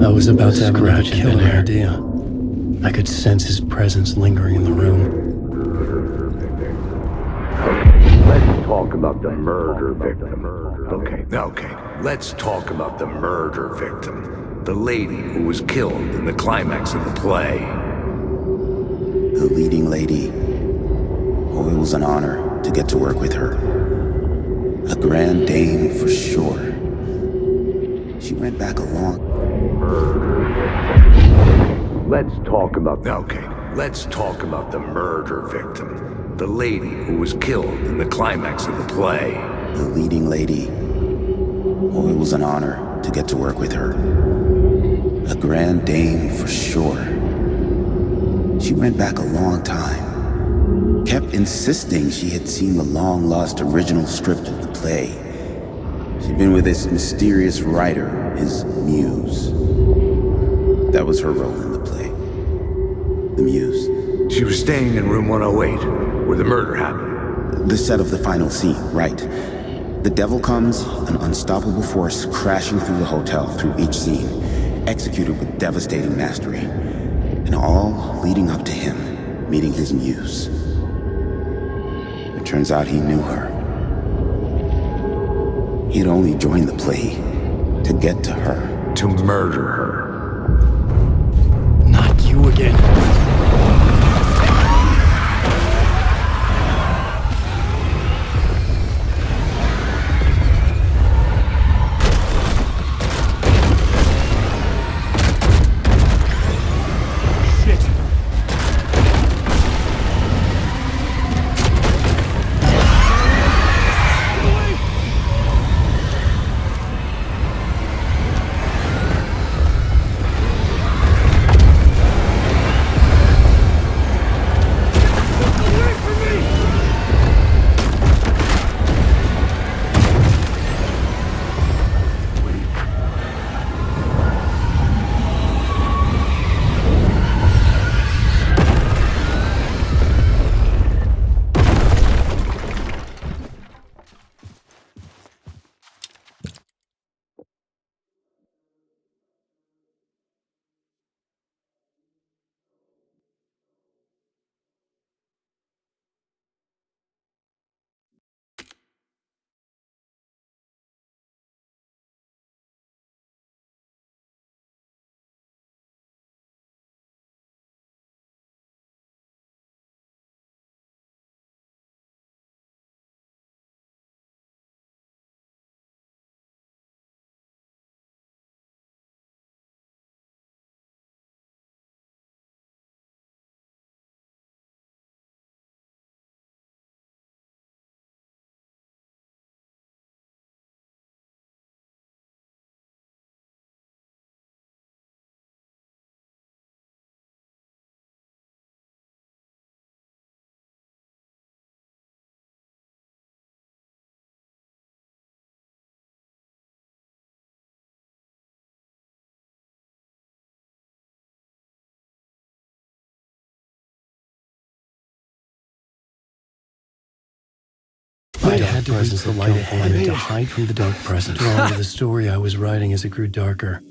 I was about to have a killing idea. I could sense his presence lingering in the room. Let's talk about the murder victim. Okay. Let's talk about the murder victim. The lady who was killed in the climax of the play. The leading lady. Oh, it was an honor to get to work with her. A grand dame for sure. She went back a long... Let's talk about the murder victim. The lady who was killed in the climax of the play. The leading lady. Oh, it was an honor to get to work with her. A grand dame for sure. She went back a long time. Kept insisting she had seen the long-lost original script of the play. She'd been with this mysterious writer, his muse. That was her role in the play. The muse. She was staying in room 108, where the murder happened. The set of the final scene, right. The devil comes, an unstoppable force crashing through the hotel through each scene, executed with devastating mastery. And all leading up to him meeting his muse. It turns out he knew her. He'd only joined the play to get to her. To murder her. Not you again. the dark presence the light ahead and to hide from the dark presence. Drawn to the story I was writing as it grew darker.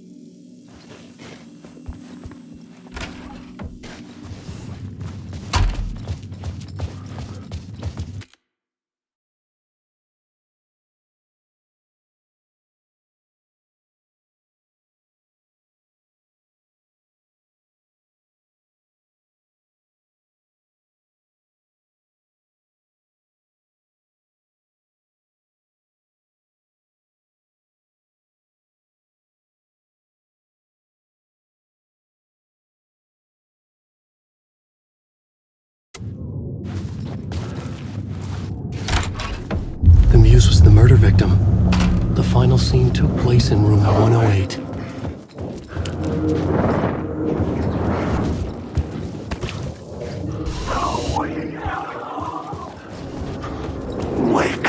The muse was the murder victim. The final scene took place in room 108. Wake.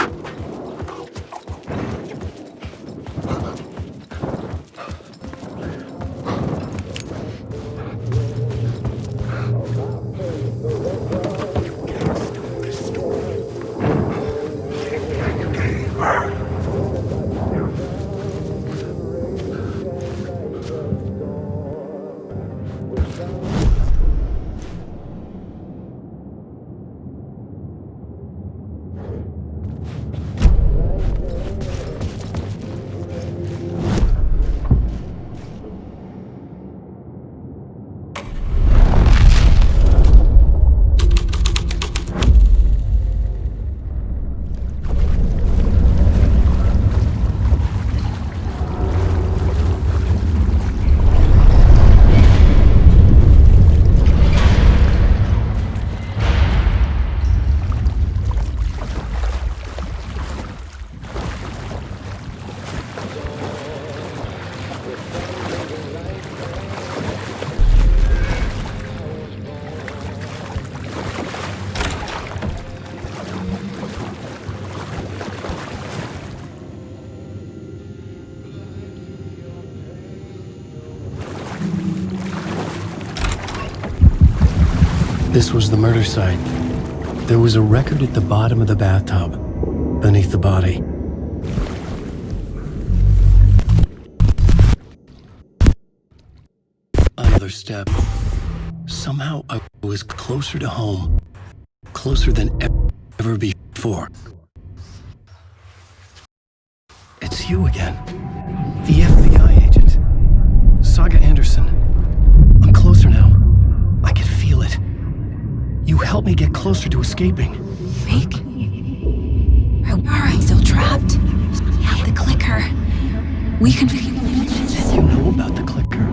This was the murder site. There was a record at the bottom of the bathtub, beneath the body. Another step. Somehow I was closer to home. Closer than ever before. It's you again. The FBI agent. Saga Anderson. I'm closer now. I can feel it. You helped me get closer to escaping. Rick? I'm still trapped. Have the clicker. We can... You know about the clicker.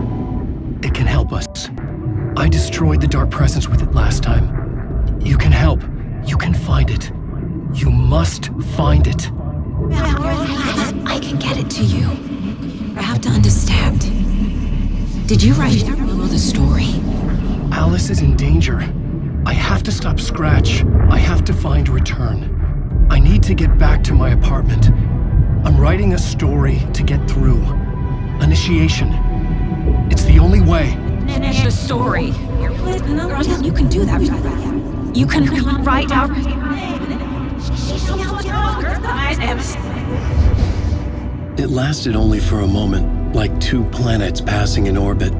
It can help us. I destroyed the dark presence with it last time. You can help. You can find it. You must find it. I can get it to you. I have to understand. Did you write the story? Alice is in danger. I have to stop Scratch. I have to find Return. I need to get back to my apartment. I'm writing a story to get through. Initiation. It's the only way. Finish the story. You can do that. You can write out... It lasted only for a moment, like two planets passing in orbit.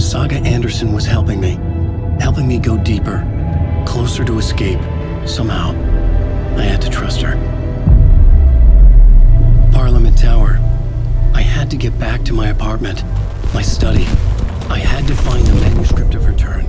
Saga Anderson was helping me go deeper, closer to escape. Somehow, I had to trust her. Parliament Tower. I had to get back to my apartment, my study. I had to find the manuscript of Return.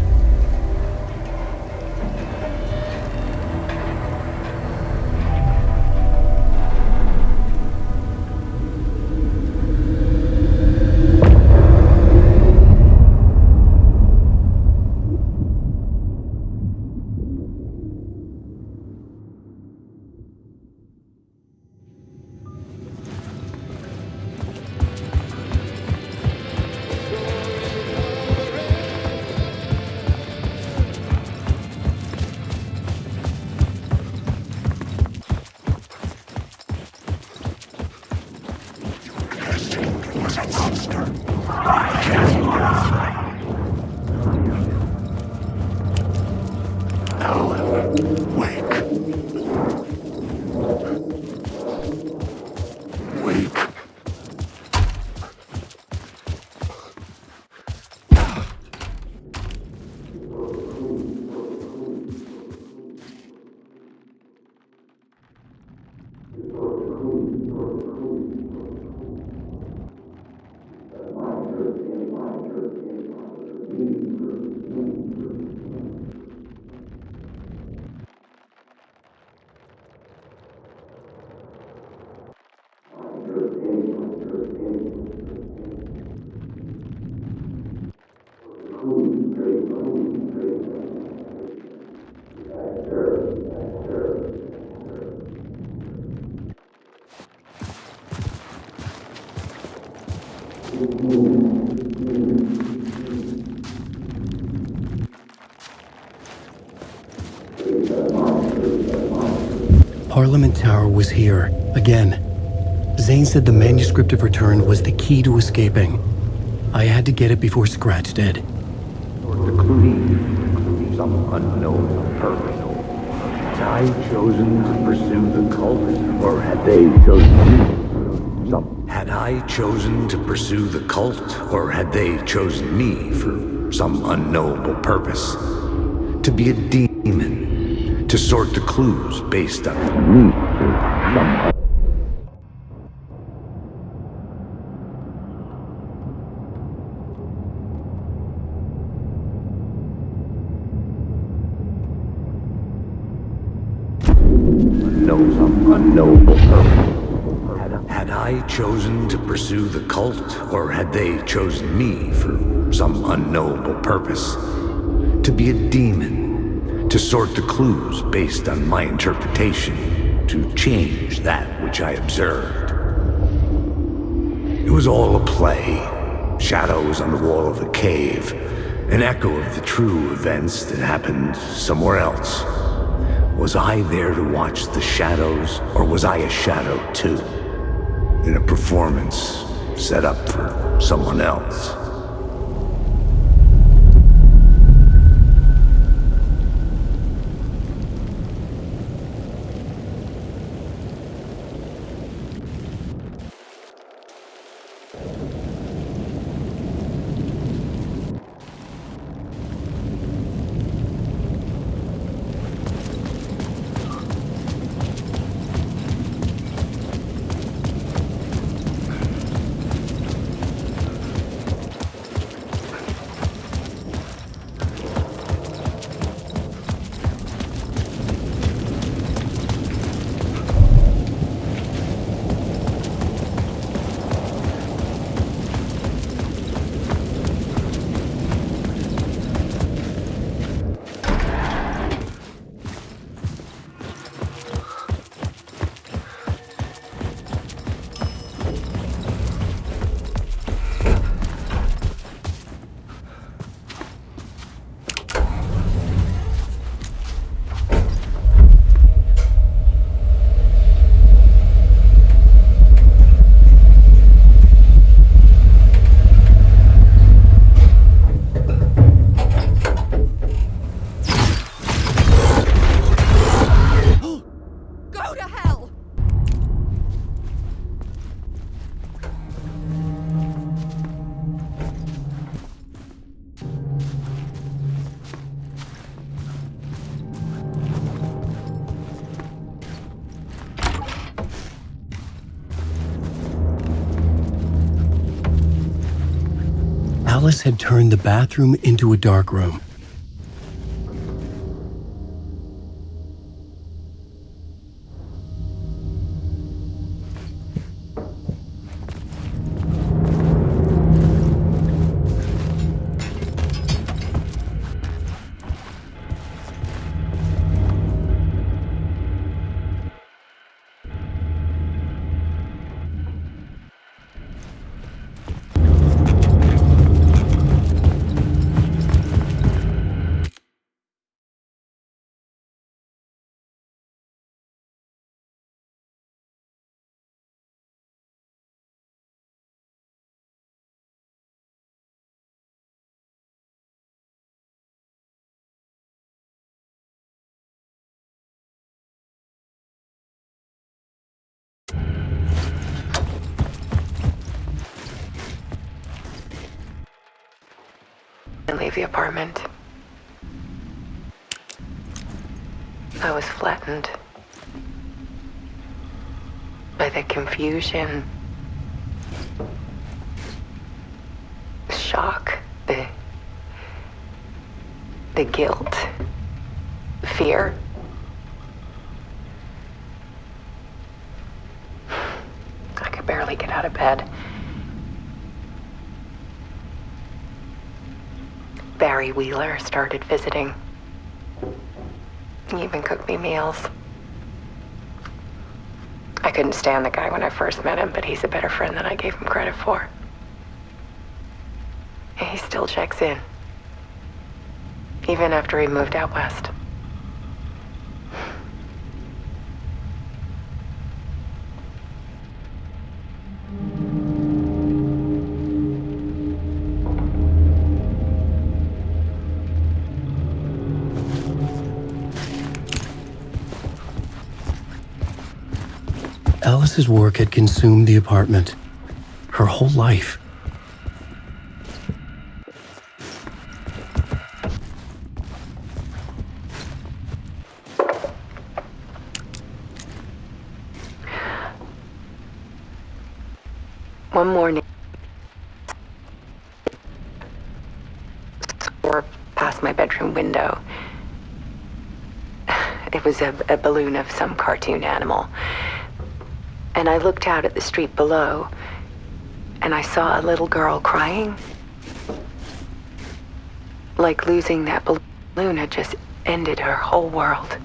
Parliament Tower was here, again. Zane said the manuscript of return was the key to escaping. I had to get it before Scratch did. The clue, some unknown purpose. Had I chosen to pursue the cult, or had they chosen me? Had I chosen to pursue the cult, or had they chosen me for some unknowable purpose? To be a demon, to sort the clues based on me for some unknowable purpose. Had I chosen to pursue the cult, or had they chosen me for some unknowable purpose? To be a demon, to sort the clues based on my interpretation, to change that which I observed. It was all a play. Shadows on the wall of the cave, an echo of the true events that happened somewhere else. Was I there to watch the shadows, or was I a shadow too? In a performance set up for someone else? Alice had turned the bathroom into a dark room. And leave the apartment. I was flattened by the confusion, shock, the guilt, fear. I could barely get out of bed. Barry Wheeler started visiting. He even cooked me meals. I couldn't stand the guy when I first met him, but he's a better friend than I gave him credit for. He still checks in. Even after he moved out west. Alice's work had consumed the apartment. Her whole life. One morning, or past my bedroom window. It was a balloon of some cartoon animal. And I looked out at the street below, and I saw a little girl crying. Like losing that balloon had just ended her whole world.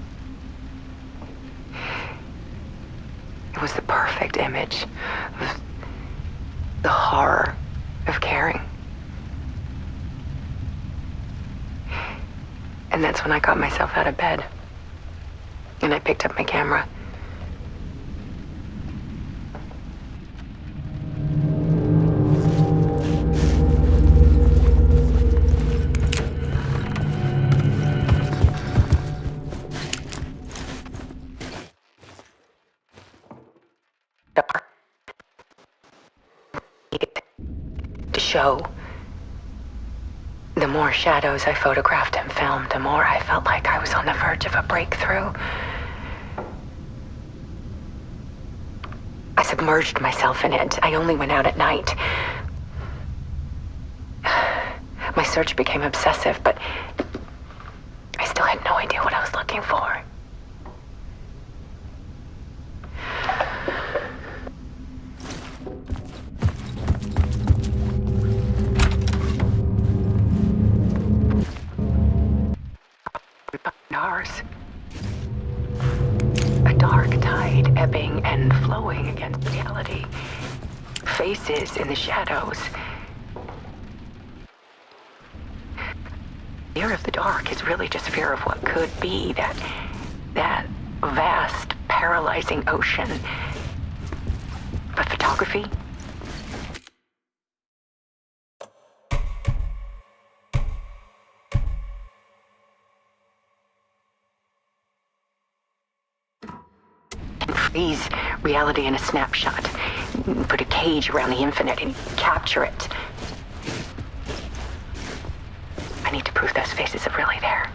It was the perfect image of the horror of caring. And that's when I got myself out of bed. And I picked up my camera. To show. The more shadows I photographed and filmed, the more I felt like I was on the verge of a breakthrough. I submerged myself in it. I only went out at night. My search became obsessive, but I still had no idea what I was looking for. A dark tide ebbing and flowing against reality. Faces in the shadows. Fear of the dark is really just fear of what could be, that vast, paralyzing ocean. But photography? Freeze reality in a snapshot. Put a cage around the infinite and capture it. I need to prove those faces are really there.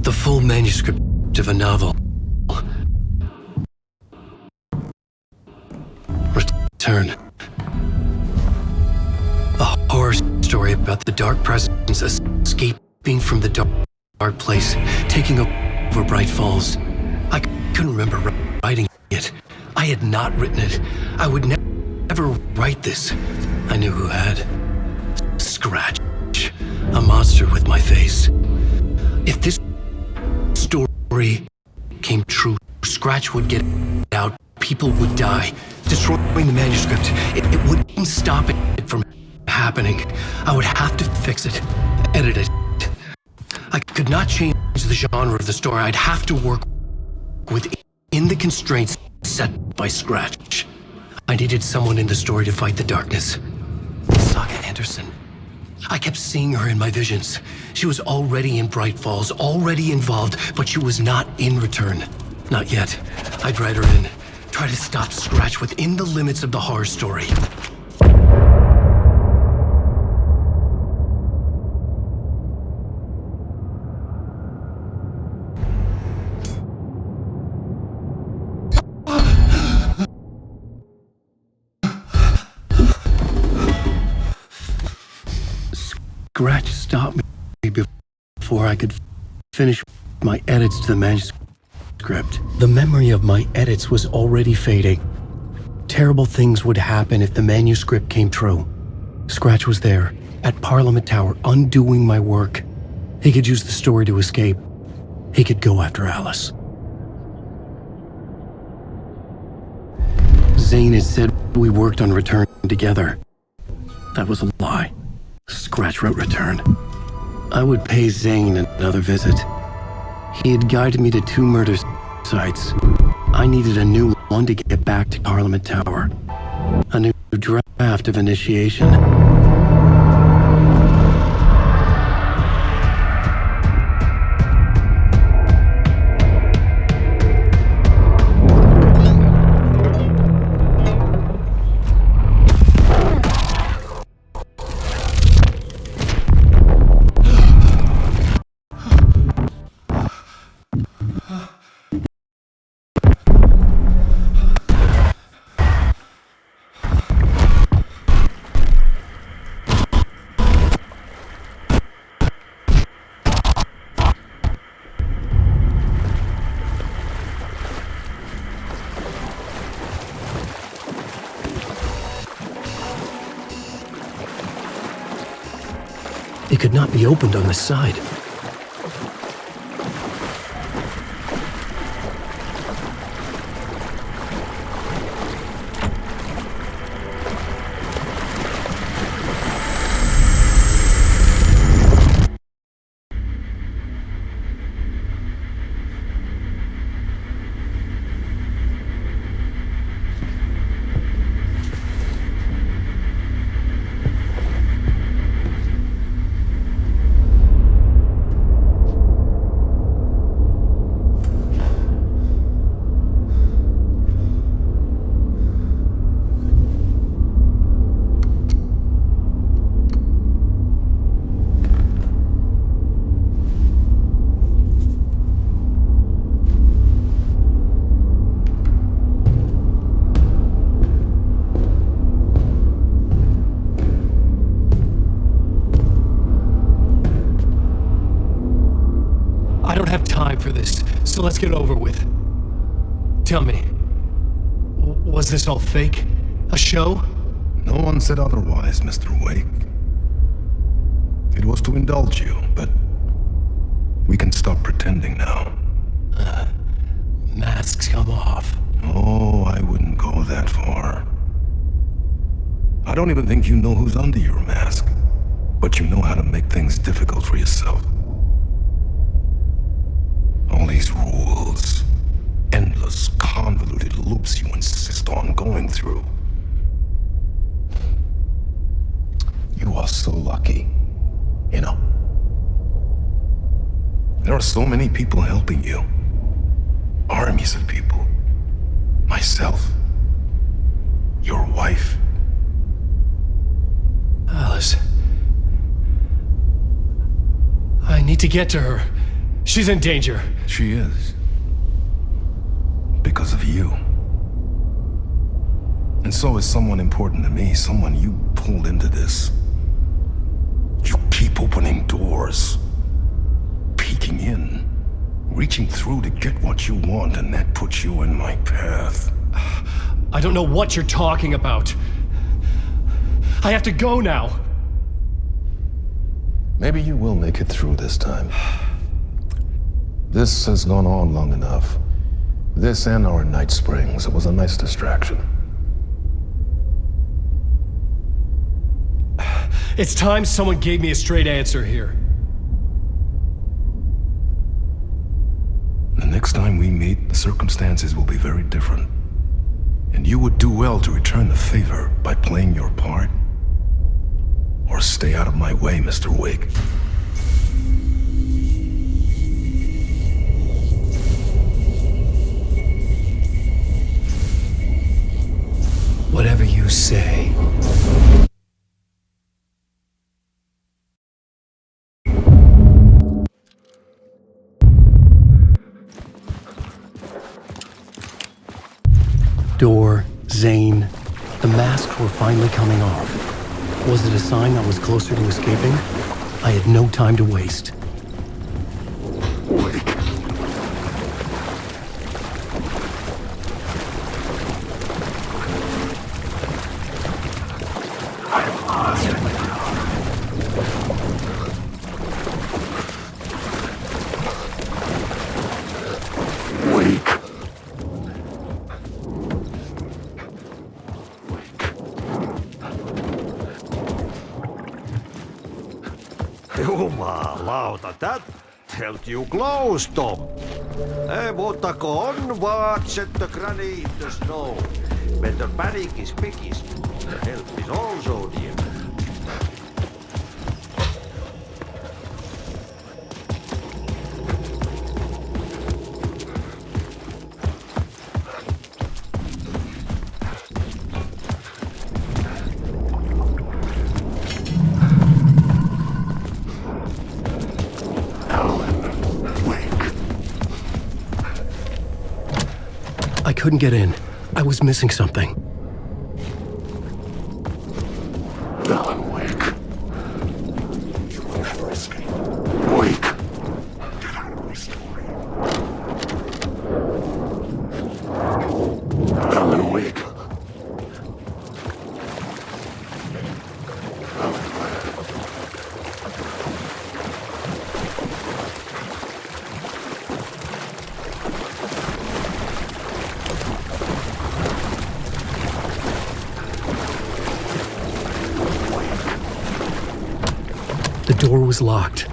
The full manuscript of a novel. Return. A horror story about the dark presence escaping from the dark place, taking over Bright Falls. I couldn't remember writing it. I had not written it. I would never write this. I knew who had. Scratch. A monster with my face. If this story came true, Scratch would get out, people would die. Destroying the manuscript, it wouldn't stop it from happening. I would have to fix it, edit it. I could not change the genre of the story. I'd have to work within the constraints set by Scratch. I needed someone in the story to fight the darkness. Saga Anderson. I kept seeing her in my visions. She was already in Bright Falls, already involved, but she was not in Return. Not yet. I'd write her in. Try to stop Scratch within the limits of the horror story. Scratch stopped me before I could finish my edits to the manuscript. The memory of my edits was already fading. Terrible things would happen if the manuscript came true. Scratch was there, at Parliament Tower, undoing my work. He could use the story to escape. He could go after Alice. Zane had said we worked on Return together. That was a lie. Scratch wrote Return. I would pay Zane another visit. He had guided me to 2 murder sites. I needed a new one to get back to Parliament Tower. A new draft of initiation. It could not be opened on this side. I don't have time for this, so let's get over with. Tell me, was this all fake? A show? No one said otherwise, Mr. Wake. It was to indulge you, but we can stop pretending now. Masks come off. Oh, I wouldn't go that far. I don't even think you know who's under your mask, but you know how to make things difficult for yourself. All these rules, endless, convoluted loops you insist on going through. You are so lucky, you know. There are so many people helping you. Armies of people. Myself. Your wife. Alice. I need to get to her. She's in danger. She is. Because of you. And so is someone important to me, someone you pulled into this. You keep opening doors. Peeking in. Reaching through to get what you want, and that puts you in my path. I don't know what you're talking about. I have to go now. Maybe you will make it through this time. This has gone on long enough. This and our Night Springs. It was a nice distraction. It's time someone gave me a straight answer here. circumstances will be very different. And you would do well to return the favor by playing your part. Or stay out of my way, Mr. Wig. Whatever you say. Door, Zane. The masks were finally coming off. Was it a sign I was closer to escaping? I had no time to waste. Jumalauta, that held you close, Tom. Mutta on watch at the granite, the snow. When the panic is biggest, the help is also near. I couldn't get in. I was missing something. Alan Wake. You will never escape. Wake. Get out of my story. Alan Wake. The door was locked.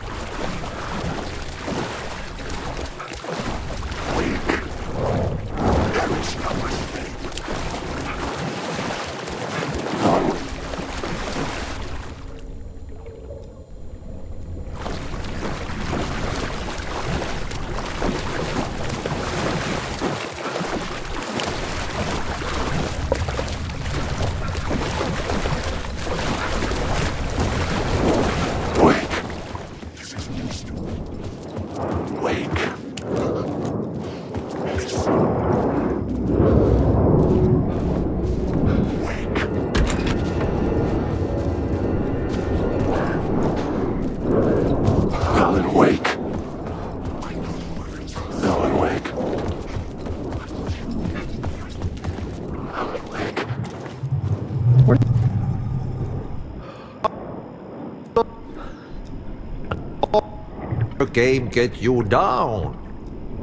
The game get you down.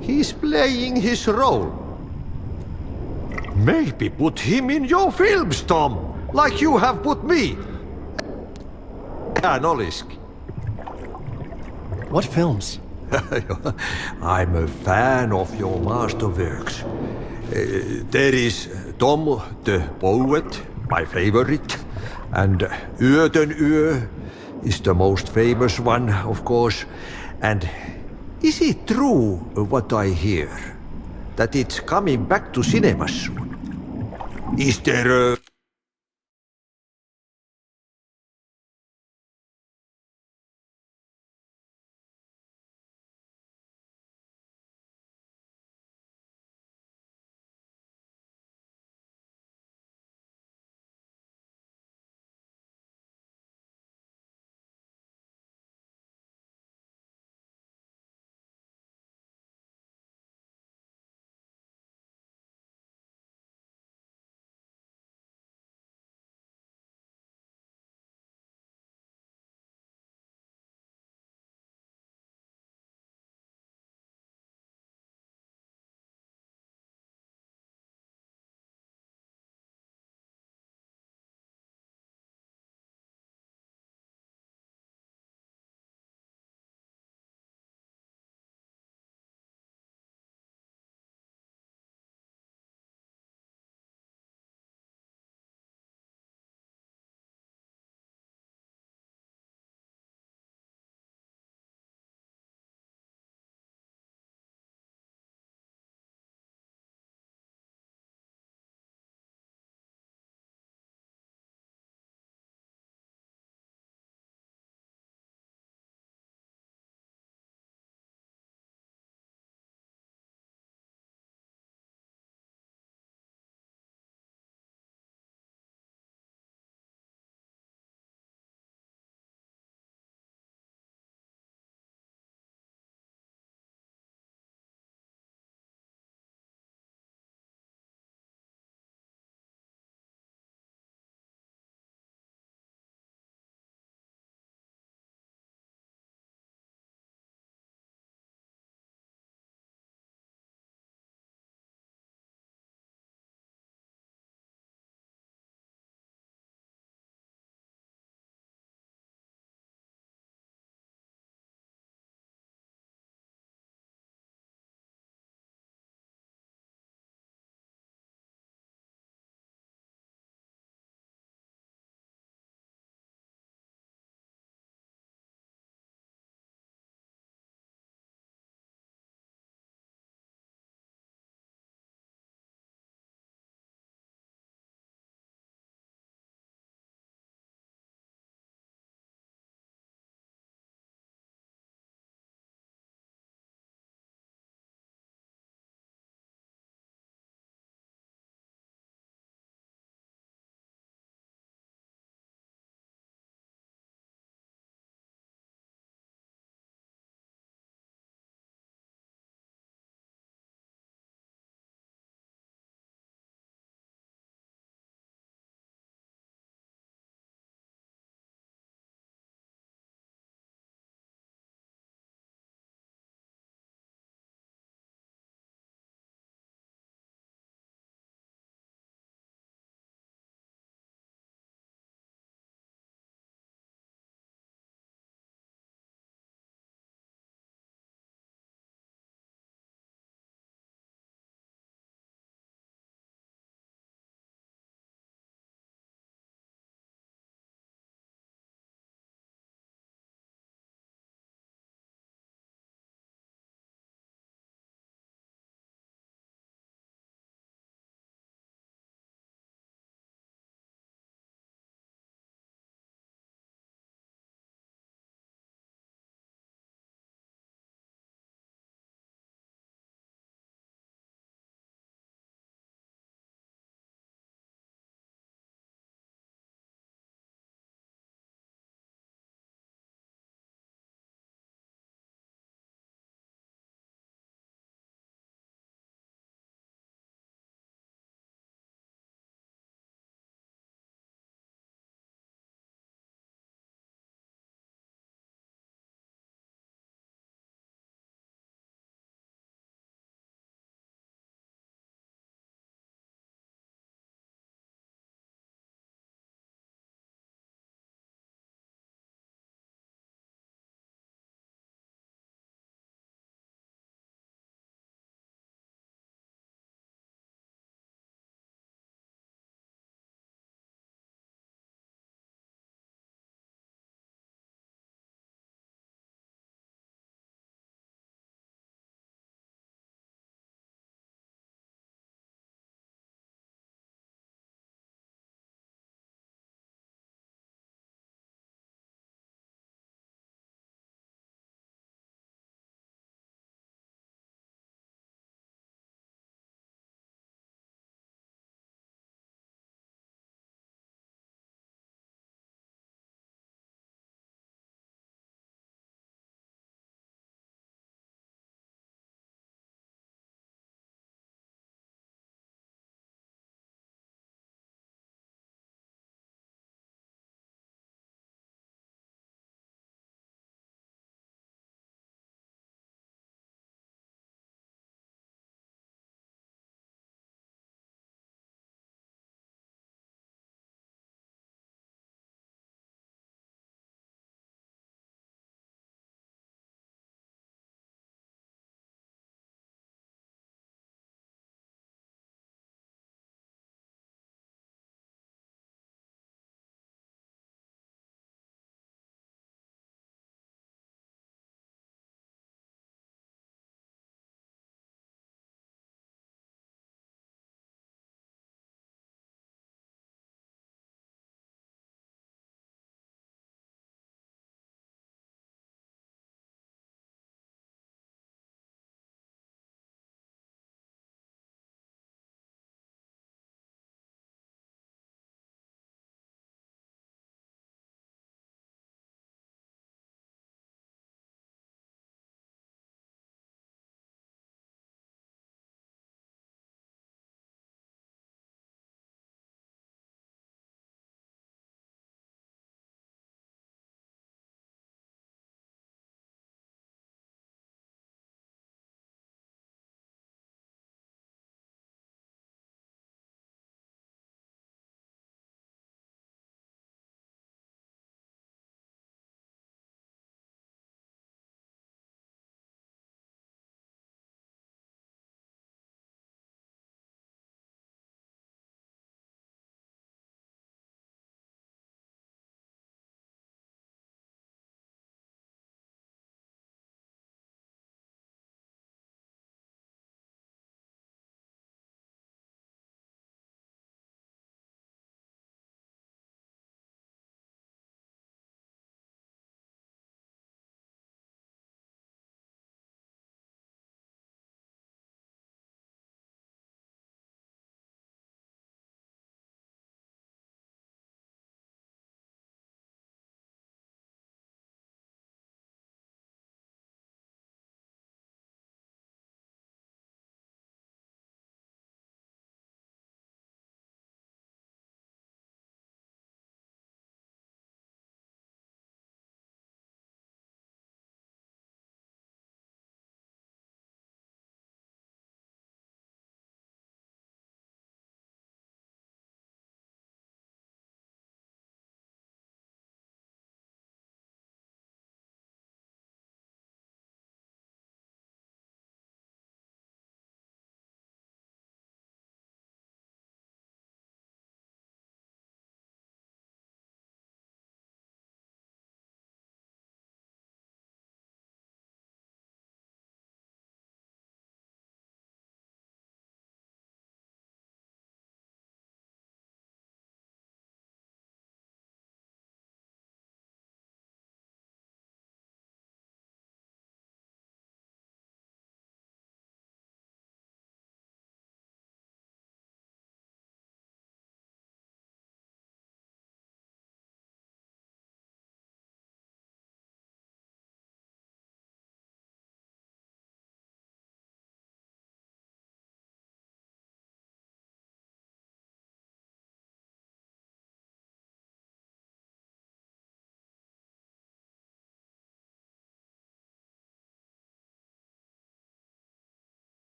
He's playing his role. Maybe put him in your films, Tom, like you have put me. Olisk. What films? I'm a fan of your masterworks. There is Tom the Poet, my favorite, and Öden Ö is the most famous one, of course. And is it true what I hear? That it's coming back to cinemas soon? Is there a...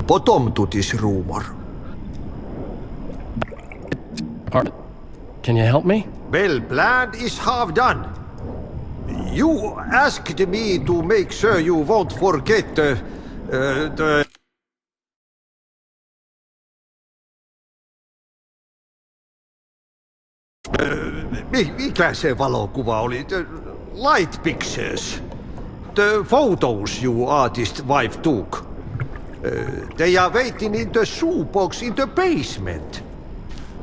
bottom to this rumor. Can you help me? Well, plan is half done. You asked me to make sure you won't forget the... Mikä se valokuva oli? The light pictures. The photos you artist wife took. They are waiting in the shoebox in the basement.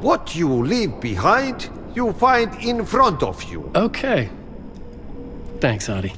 What you leave behind, you find in front of you. Okay. Thanks, Adi.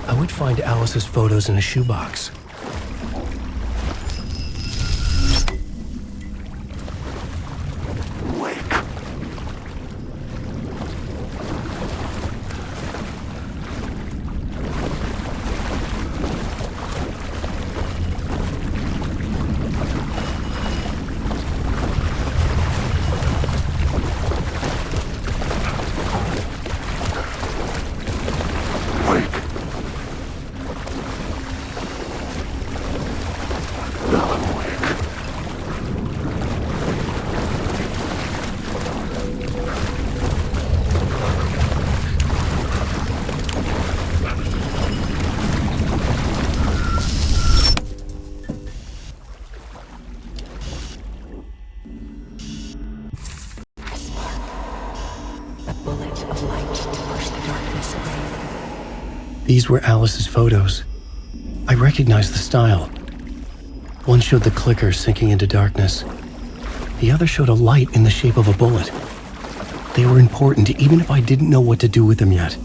I would find Alice's photos in a shoebox. These were Alice's photos. I recognized the style. One showed the clicker sinking into darkness. The other showed a light in the shape of a bullet. They were important, even if I didn't know what to do with them yet.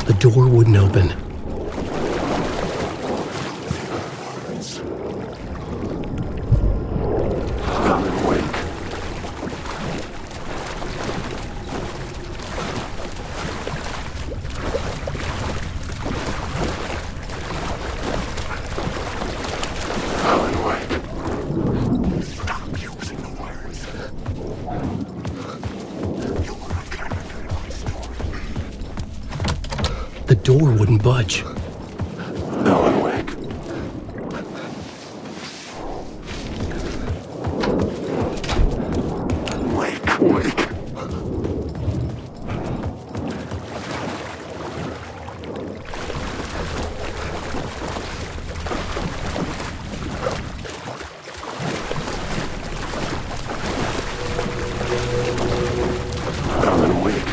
The door wouldn't open. door wouldn't budge. Alan Wake. Wake. Alan Wake.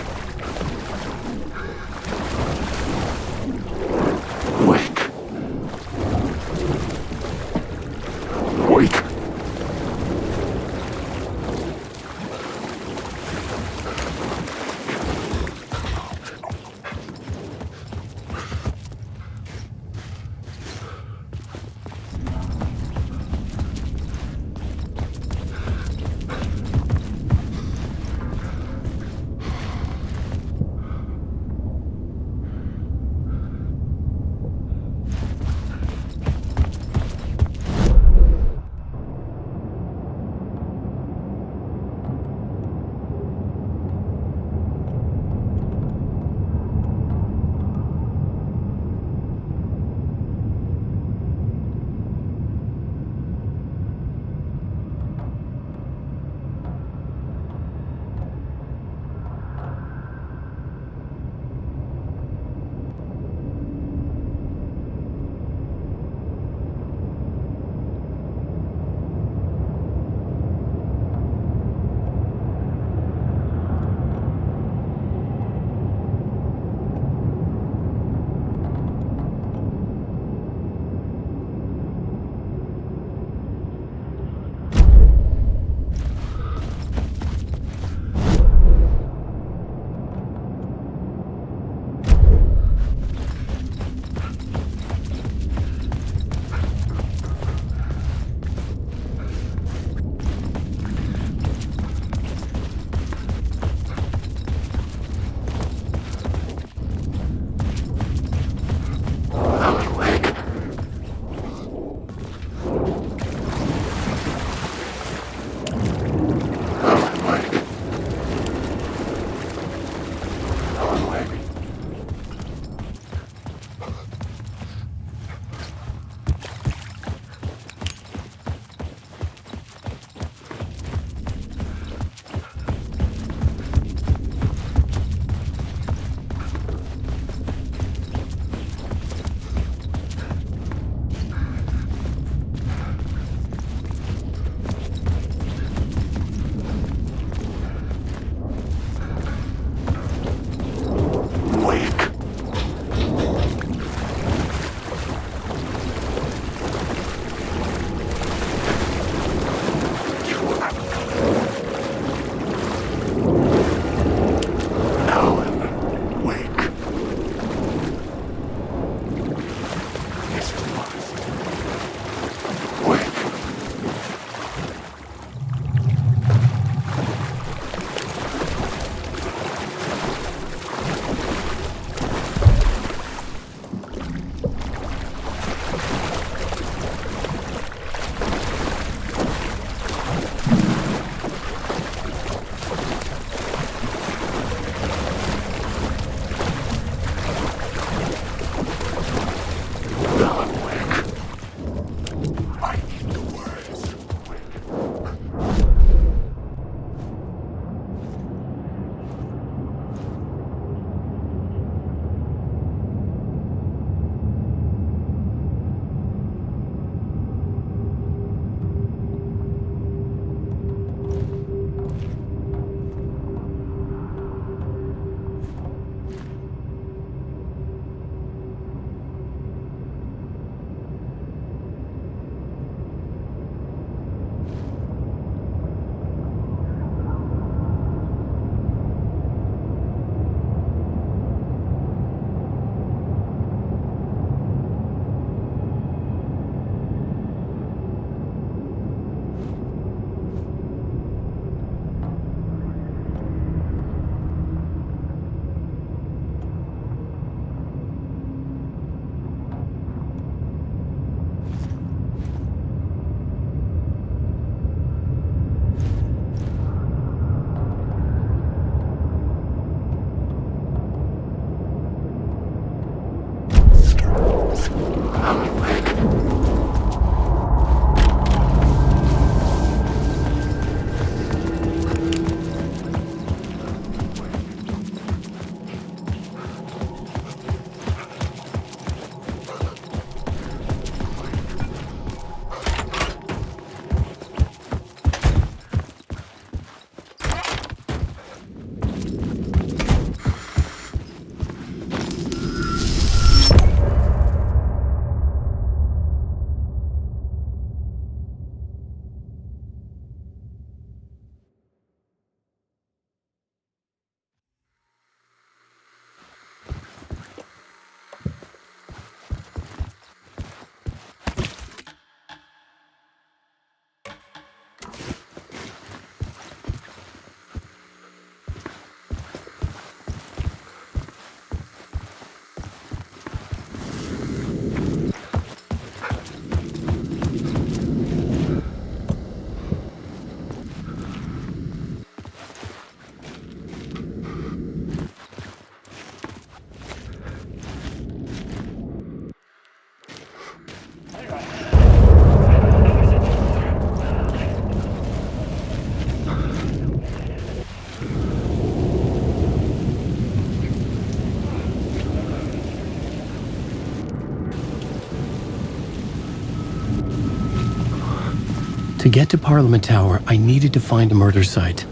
To get to Parliament Tower, I needed to find a murder site.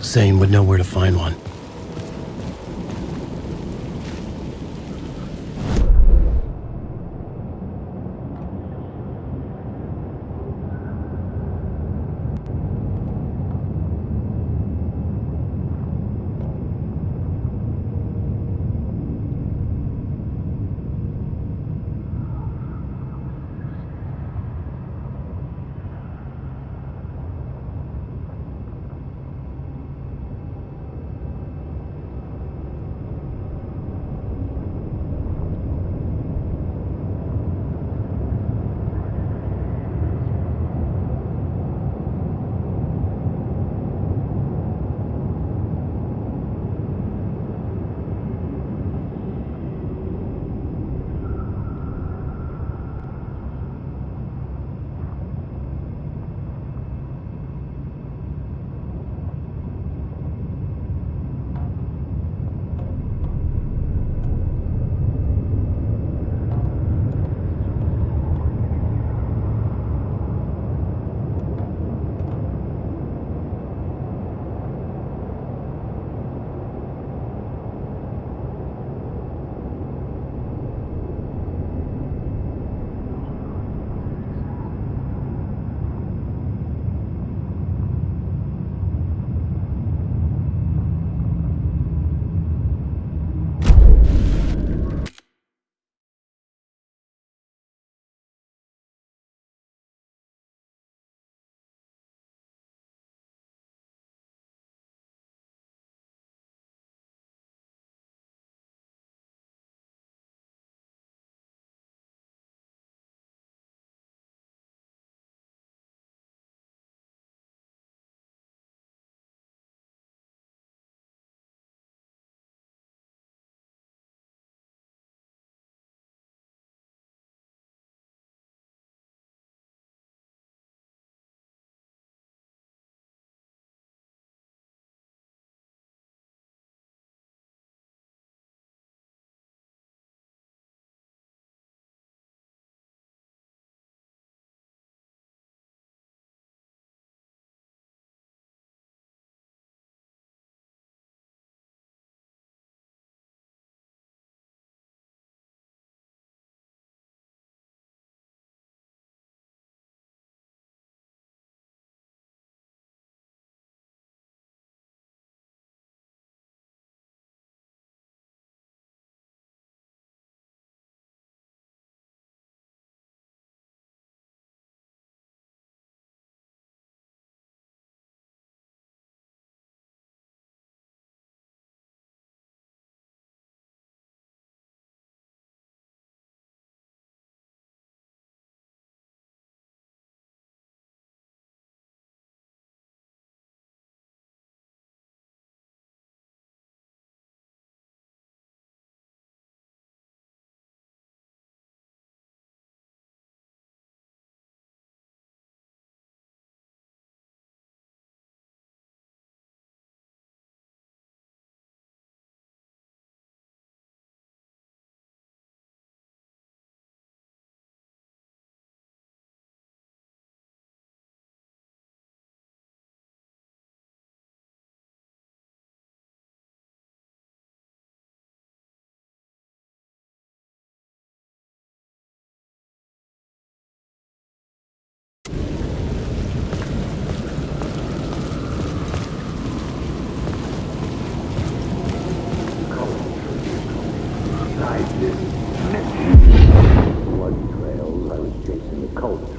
Zane would know where to find one.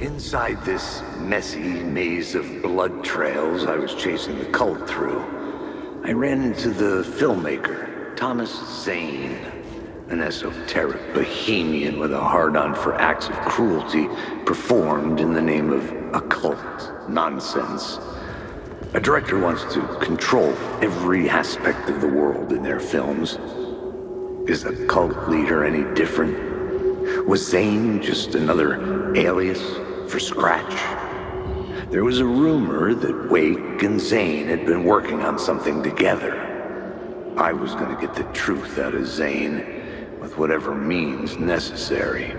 Inside this messy maze of blood trails I was chasing the cult through, I ran into the filmmaker, Thomas Zane, an esoteric bohemian with a hard-on for acts of cruelty performed in the name of occult nonsense. A director wants to control every aspect of the world in their films. Is a cult leader any different? Was Zane just another alias for Scratch? There was a rumor that Wake and Zane had been working on something together. I was gonna get the truth out of Zane with whatever means necessary.